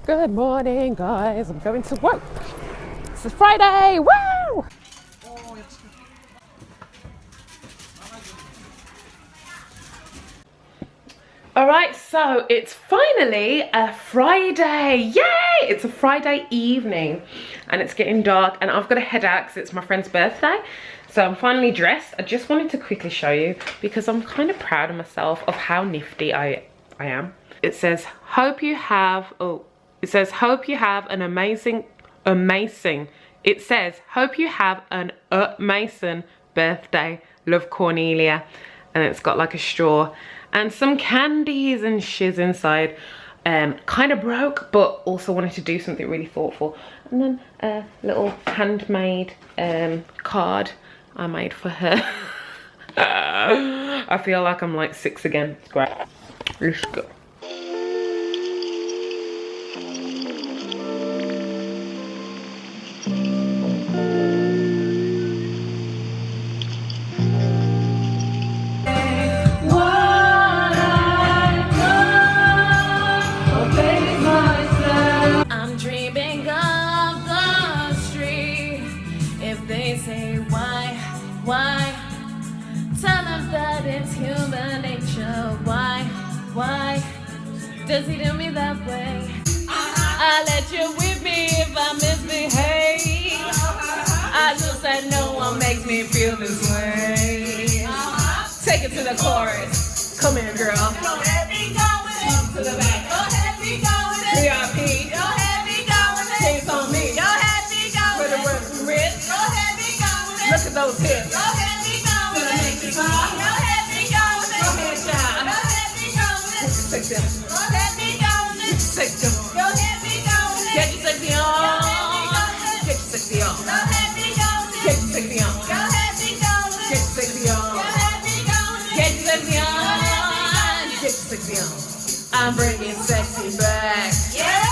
Good morning, guys. I'm going to work. It's Friday. Woo! Alright, so it's finally a Friday. Yay! It's a Friday evening and it's getting dark and I've got to head out because it's my friend's birthday. So I'm finally dressed. I just wanted to quickly show you because I'm kind of proud of myself of how nifty I am. It says, hope you have an amazing, it says, hope you have an amazing birthday. Love, Cornelia. And it's got like a straw and some candies and shiz inside. Kind of broke, but also wanted to do something really thoughtful. And then a little handmade card I made for her. I feel like I'm like 6 again. It's great. Let's go. Why? Tell him that it's human nature. Why? Does he do me that way? I let you with me if I misbehave. I just said no one makes me feel this way. Take it to the chorus. Come here, girl. Go ahead, be going up to the back. Go ahead, be going VIP. Go ahead, be going Chase on me. Go ahead, be going with the work wrist. Go ahead, be going Look at those hips. Go ahead, be going Go ahead, be going Go ahead, child. Go ahead, be going Take them. Go ahead, be going Take them. Go ahead, be going Get your sexy on. Get your sexy on. Go ahead, be going Get your sexy on. Go ahead, be going Get your sexy on. Go ahead, be going Get your sexy on. Get your sexy on. I'm bringing sexy back. Yeah.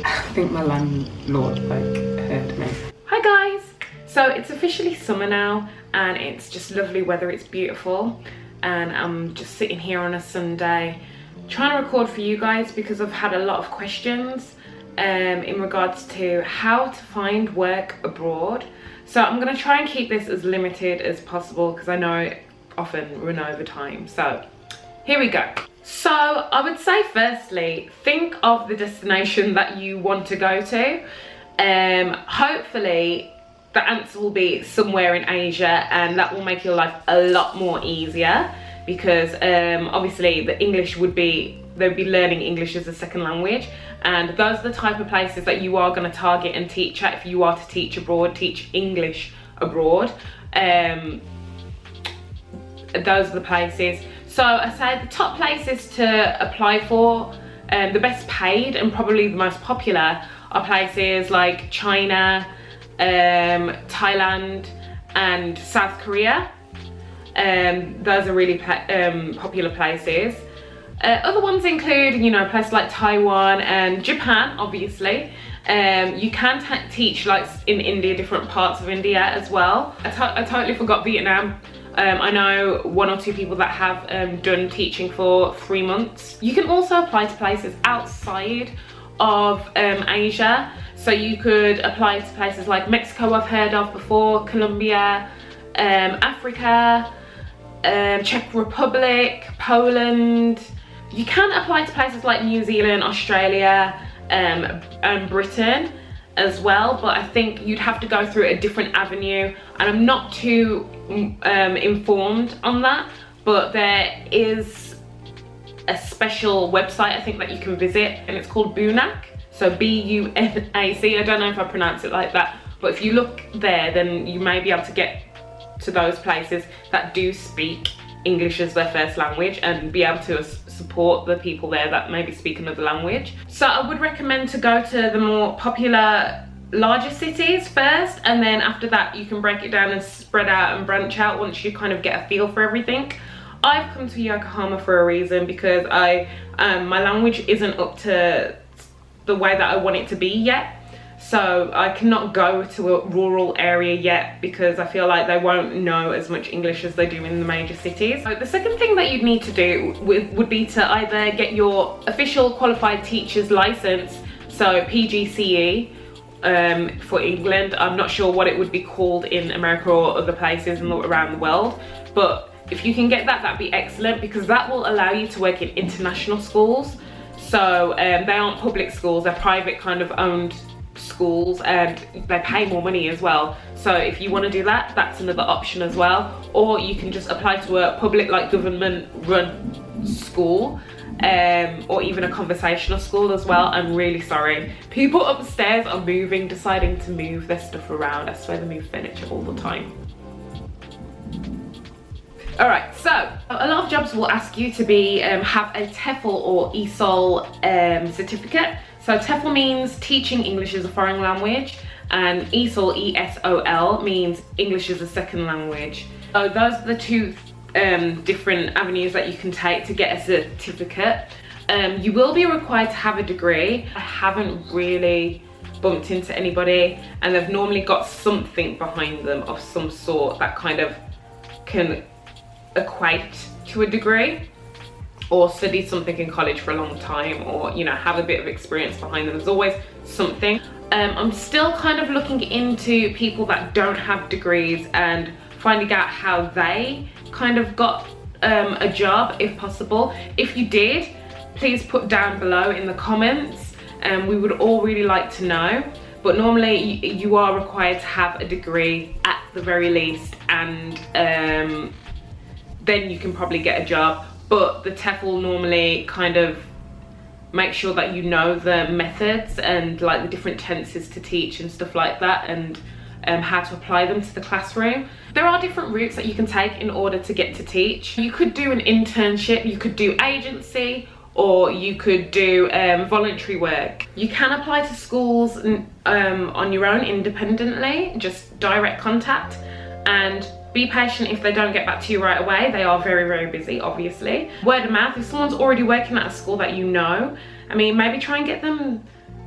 I think my landlord heard me. Hi guys! So it's officially summer now and it's just lovely weather, it's beautiful, and I'm just sitting here on a Sunday trying to record for you guys because I've had a lot of questions in regards to how to find work abroad. So I'm going to try and keep this as limited as possible because I know I often run over time. So here we go. So I would say firstly, think of the destination that you want to go to. Hopefully the answer will be somewhere in Asia and that will make your life a lot more easier because obviously the English would be, they'd be learning English as a second language, and those are the type of places that you are going to target and teach at if you are to teach abroad, teach English abroad. Those are the places. So I say the top places to apply for, the best paid and probably the most popular are places like China, Thailand and South Korea. Those are really popular places. Other ones include, you know, places like Taiwan and Japan, obviously. You can teach like in India, different parts of India as well. I totally forgot Vietnam. I know 1 or 2 people that have done teaching for 3 months. You can also apply to places outside of Asia. So you could apply to places like Mexico, I've heard of before, Colombia, Africa, Czech Republic, Poland. You can apply to places like New Zealand, Australia, and Britain as well, but I think you'd have to go through a different avenue, and I'm not too informed on that, but there is a special website I think that you can visit and it's called Bunac, so B-U-N-A-C. I don't know if I pronounce it like that, but if you look there then you may be able to get to those places that do speak English as their first language and be able to support the people there that maybe speak another language. So I would recommend to go to the more popular larger cities first, and then after that you can break it down and spread out and branch out once you kind of get a feel for everything. I've come to Yokohama for a reason because my language isn't up to the way that I want it to be yet. So I cannot go to a rural area yet because I feel like they won't know as much English as they do in the major cities. So the second thing that you'd need to do would be to either get your official qualified teacher's license, so PGCE, for England. I'm not sure what it would be called in America or other places around the world, but if you can get that, that'd be excellent, because that will allow you to work in international schools. So they aren't public schools, they're private kind of owned schools, and they pay more money as well. So if you want to do that, that's another option as well. Or you can just apply to a public, like government run school, or even a conversational school as well. I'm really sorry, people upstairs are deciding to move their stuff around. I swear they move furniture all the time. All right, so a lot of jobs will ask you to have a TEFL or ESOL certificate. So TEFL means teaching English as a foreign language, and ESOL, E-S-O-L, means English as a second language. So those are the two different avenues that you can take to get a certificate. You will be required to have a degree. I haven't really bumped into anybody, and they've normally got something behind them of some sort that kind of can equate to a degree, or studied something in college for a long time, or, you know, have a bit of experience behind them. There's always something. I'm still kind of looking into people that don't have degrees and finding out how they kind of got a job, if possible. If you did, please put down below in the comments, and we would all really like to know. But normally you are required to have a degree at the very least, and then you can probably get a job. But the TEFL normally kind of make sure that you know the methods and like the different tenses to teach and stuff like that, and how to apply them to the classroom. There are different routes that you can take in order to get to teach. You could do an internship, you could do agency, or you could do voluntary work. You can apply to schools on your own independently, just direct contact, and be patient if they don't get back to you right away. They are very, very busy, obviously. Word of mouth, if someone's already working at a school that you know, I mean, maybe try and get them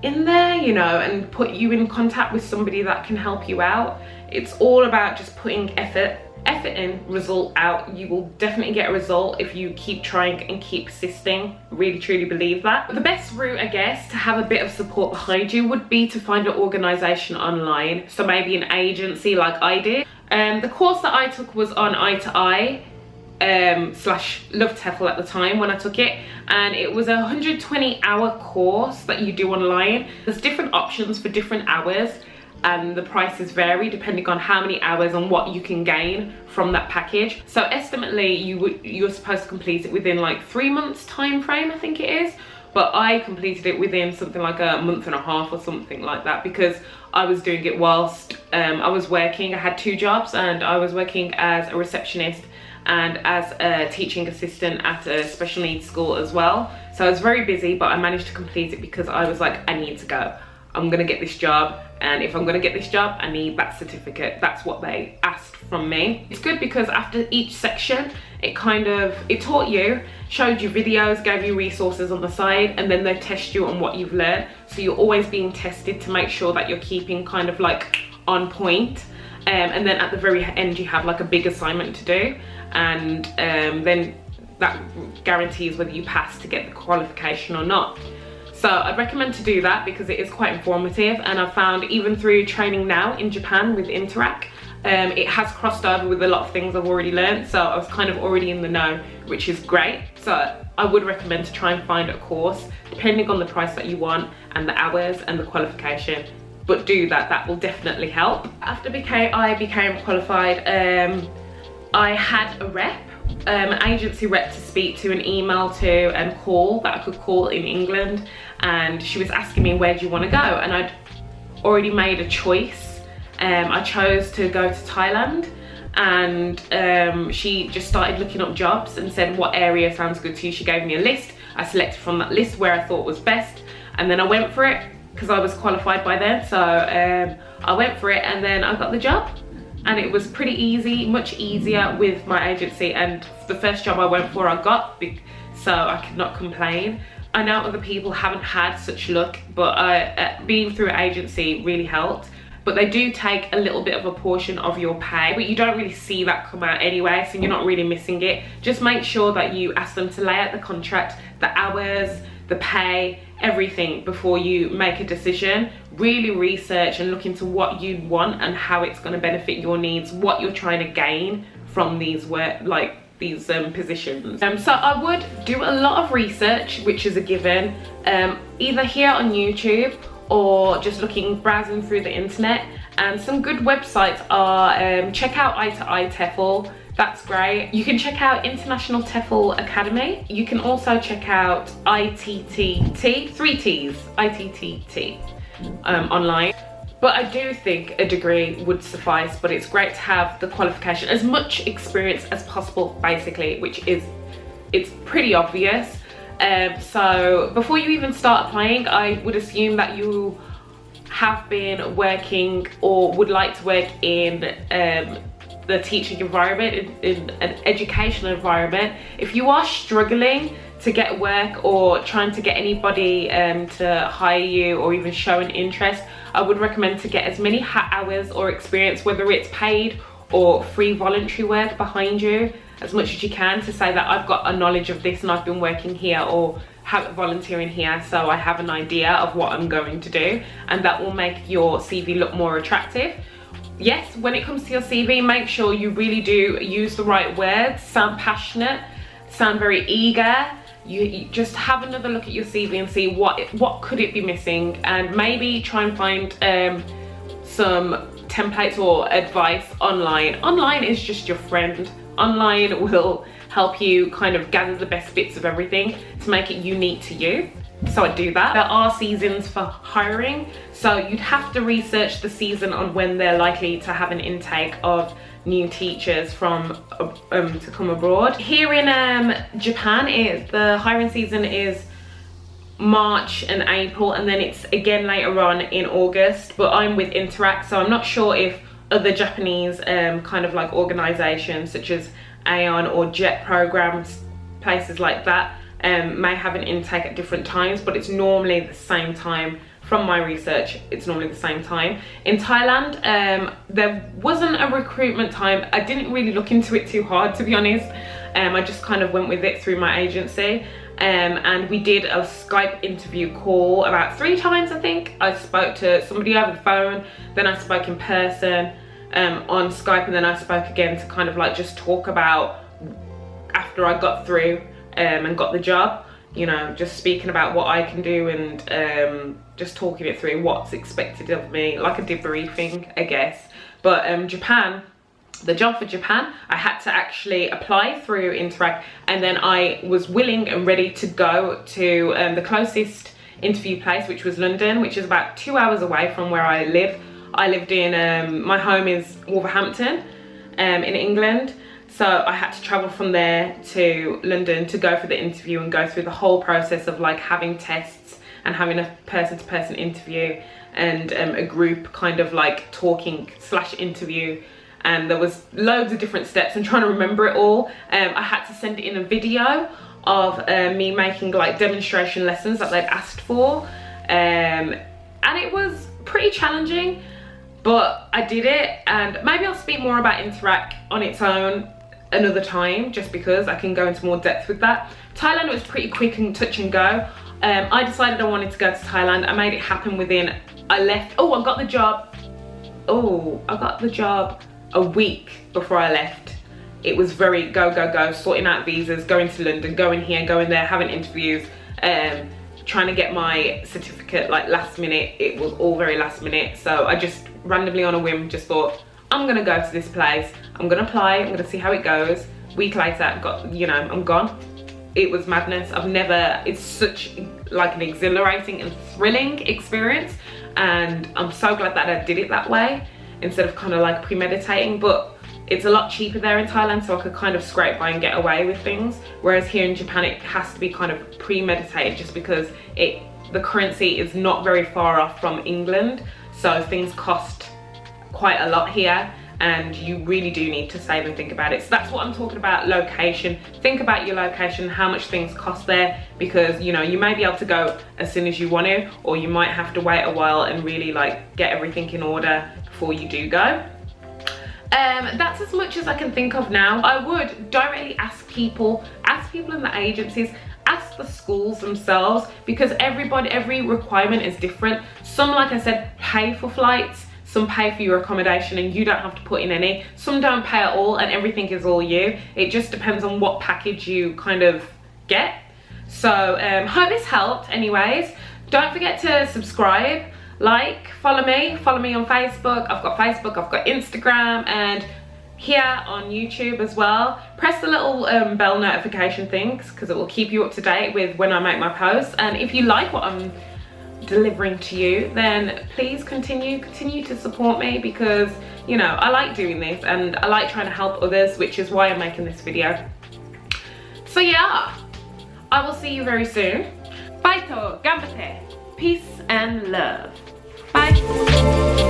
in there, you know, and put you in contact with somebody that can help you out. It's all about just putting effort in, result out. You will definitely get a result if you keep trying and keep persisting. Really, truly believe that. The best route, I guess, to have a bit of support behind you would be to find an organisation online. So maybe an agency like I did. The course that I took was on I2I / Love TEFL at the time when I took it, and it was a 120-hour course that you do online. There's different options for different hours, and the prices vary depending on how many hours and what you can gain from that package. So estimately you're supposed to complete it within like 3 months time frame, I think it is, but I completed it within something like a month and a half or something like that, because I was doing it whilst I was working. I had 2 jobs, and I was working as a receptionist and as a teaching assistant at a special needs school as well. So I was very busy, but I managed to complete it because I was like, I need to go. I'm gonna get this job, and if I'm gonna get this job, I need that certificate. That's what they asked from me. It's good because after each section, it taught you, showed you videos, gave you resources on the side, and then they test you on what you've learned. So you're always being tested to make sure that you're keeping kind of like on point. And then at the very end, you have like a big assignment to do, and then that guarantees whether you pass to get the qualification or not. So I'd recommend to do that because it is quite informative, and I've found even through training now in Japan with Interac, it has crossed over with a lot of things I've already learned, so I was kind of already in the know, which is great. So I would recommend to try and find a course depending on the price that you want and the hours and the qualification, but do that, that will definitely help. After I became qualified, I had a rep, an agency rep to speak to, an email to, and call that I could call in England, and she was asking me, where do you want to go? And I'd already made a choice. I chose to go to Thailand, and she just started looking up jobs and said, what area sounds good to you? She gave me a list. I selected from that list where I thought was best, and then I went for it because I was qualified by then. So I went for it, and then I got the job. And it was pretty easy, much easier with my agency, and the first job I went for I got, so I could not complain. I know other people haven't had such luck, but being through an agency really helped. But they do take a little bit of a portion of your pay, but you don't really see that come out anyway, so you're not really missing it. Just make sure that you ask them to lay out the contract, the hours, the pay, everything before you make a decision. Really research and look into what you want and how it's going to benefit your needs, what you're trying to gain from these positions. So I would do a lot of research, which is a given, either here on YouTube or just browsing through the internet. And some good websites are, check out Eye to Eye TEFL. That's great. You can check out International TEFL Academy. You can also check out ITTT, 3 T's, ITTT online. But I do think a degree would suffice, but it's great to have the qualification, as much experience as possible, basically, it's pretty obvious. So before you even start applying, I would assume that you have been working or would like to work in the teaching environment, in an educational environment. If you are struggling to get work or trying to get anybody to hire you or even show an interest, I would recommend to get as many hours or experience, whether it's paid or free voluntary work, behind you as much as you can, to say that I've got a knowledge of this and I've been working here or volunteering here, so I have an idea of what I'm going to do, and that will make your CV look more attractive. Yes, when it comes to your CV, make sure you really do use the right words, sound passionate, sound very eager. You just have another look at your CV and see what could it be missing, and maybe try and find some templates or advice online. Online is just your friend. Online will help you kind of gather the best bits of everything to make it unique to you. So I do that. There are seasons for hiring, so you'd have to research the season on when they're likely to have an intake of new teachers from to come abroad. Here in Japan, the hiring season is March and April, and then it's again later on in August. But I'm with Interact, so I'm not sure if other Japanese kind of like organizations such as Aeon or JET programs, places like that, may have an intake at different times, but it's normally the same time. From my research, it's normally the same time. In Thailand, there wasn't a recruitment time. I didn't really look into it too hard, to be honest. I just kind of went with it through my agency. And we did a Skype interview call about 3 times, I think. I spoke to somebody over the phone, then I spoke in person on Skype, and then I spoke again to kind of like just talk about after I got through and got the job, you know, just speaking about what I can do and just talking it through, what's expected of me, like a debriefing, I guess. But Japan, the job for Japan, I had to actually apply through Interact, and then I was willing and ready to go to the closest interview place, which was London, which is about 2 hours away from where I live. I lived in, my home is Wolverhampton in England. So I had to travel from there to London to go for the interview and go through the whole process of like having tests and having a person-to-person interview and a group kind of like talking / interview. And there was loads of different steps. I'm trying to remember it all. I had to send in a video of me making like demonstration lessons that they'd asked for. And it was pretty challenging, but I did it. And maybe I'll speak more about Interact on its own another time, just because I can go into more depth with that. Thailand was pretty quick and touch and go. I decided I wanted to go to Thailand. I made it happen within, I got the job. I got the job a week before I left. It was very go, sorting out visas, going to London, going here, going there, having interviews, trying to get my certificate like last minute. It was all very last minute. So I just randomly on a whim just thought, I'm gonna go to this place, I'm gonna apply, I'm gonna see how it goes. Week later, I'm gone. It was madness. It's such like an exhilarating and thrilling experience, and I'm so glad that I did it that way instead of kind of like premeditating. But it's a lot cheaper there in Thailand, so I could kind of scrape by and get away with things, whereas here in Japan it has to be kind of premeditated, just because the currency is not very far off from England, so things cost quite a lot here, and you really do need to save and think about it. So that's what I'm talking about, location. Think about your location, how much things cost there, because you know, you may be able to go as soon as you want to, or you might have to wait a while and really like get everything in order before you do go. That's as much as I can think of now. I would directly ask people in the agencies, ask the schools themselves, because every requirement is different. Some, like I said, pay for flights, some pay for your accommodation and you don't have to put in any. Some don't pay at all and everything is all you. It just depends on what package you kind of get. So hope this helped anyways. Don't forget to subscribe, like, follow me on Facebook. I've got Facebook, I've got Instagram, and here on YouTube as well. Press the little bell notification things, because it will keep you up to date with when I make my posts. And if you like what I'm delivering to you, then please continue to support me, because you know, I like doing this and I like trying to help others, which is why I'm making this video. So yeah, I will see you very soon. Faito, gambate, peace and love. Bye.